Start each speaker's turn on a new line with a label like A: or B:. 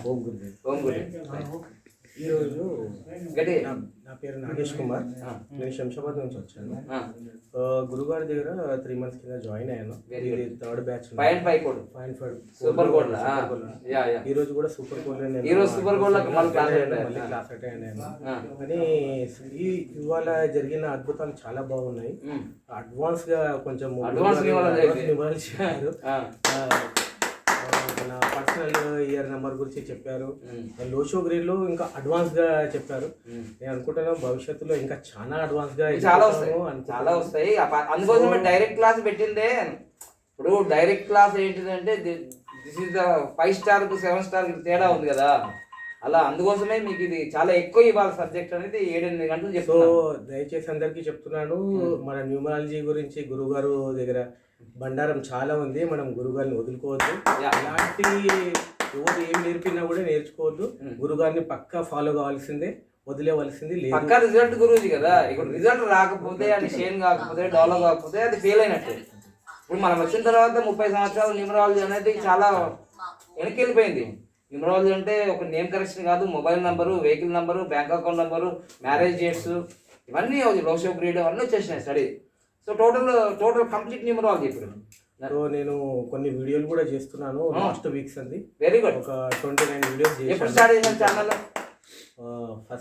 A: ఓం గురుదేవ్.
B: ఓం గురు.
A: ఈరోజు
B: గట్టి.
A: నా పేరు నాగేష్ కుమార్. నేను శంషాబాద్ నుంచి వచ్చాను. గురుగారి దగ్గర 3 months కింద జాయిన్ అయ్యాను. ఇది 3rd batch.
B: 5 code.
A: 5
B: super code.
A: ఈ రోజు కూడా సూపర్ కోడ్.
B: ఈ రోజు సూపర్ కోడ్ లకు మళ్ళీ క్లాస్
A: అటెండ్ అయ్యాను. కానీ ఇవాళ జరిగిన అద్భుతాలు చాలా బాగున్నాయి. అడ్వాన్స్ గా కొంచెం ఇవ్వాల్సినారు. మన పర్సనల్ ఇయర్ నెంబర్ గురించి చెప్పారు. లోషో గ్రేడ్ లో ఇంకా అడ్వాన్స్ గా చెప్పారు. నేను అనుకుంటున్నాను భవిష్యత్తులో ఇంకా చాలా అడ్వాన్స్ గా
B: చాలా వస్తాయి. అందుకోసమే డైరెక్ట్ క్లాస్ పెట్టిందే. ఇప్పుడు డైరెక్ట్ క్లాస్ ఏంటిదంటే దిస్ ఇస్ ద 5 star కు 7 star కి తేడా ఉంది కదా, అలా అందుకోసమే మీకు ఇది చాలా ఎక్కువ ఇవ్వాలి సబ్జెక్ట్ అనేది 7-8 గంటలు చెప్తాను.
A: సో దయచేసి అందరికీ చెప్తున్నాను, మన న్యూమరాలజీ గురించి గురుగారు దగ్గర బండారం చాలా ఉంది. మనం గురుగారిని వదులుకోవద్దు. ఎలాంటి ఎవరు ఏం నేర్పినా కూడా నేర్చుకోవద్దు. గురుగారిని పక్కా ఫాలో కావాల్సిందే, వదిలేవలసింది లేదు.
B: పక్కా రిజల్ట్ గురించి కదా. ఇప్పుడు రిజల్ట్ రాకపోతే, అది షేన్ కాకపోతే, డెవలప్ కాకపోతే అది ఫెయిల్ అయినట్టు. ఇప్పుడు మనం వచ్చిన తర్వాత 30 సంవత్సరాలు న్యూమరాలజీ అనేది చాలా వెనక్కి వెళ్ళిపోయింది. న్యూమరాలజీ అంటే ఒక నేమ్ కరెక్షన్ కాదు, mobile number, vehicle number, bank account number, marriage dates, ఇవన్నీ లోషో గ్రేడ్ అన్నీ వచ్చేసినాయి study. So total complete numerology ఇప్పుడు.
A: సో నేను కొన్ని వీడియోలు కూడా చేస్తున్నాను లాస్ట్ వీక్స్ అంది.
B: Very good.
A: ఒక 29 వీడియోస్
B: ఎప్పుడు స్టార్ట్ చేశాను ఛానల్?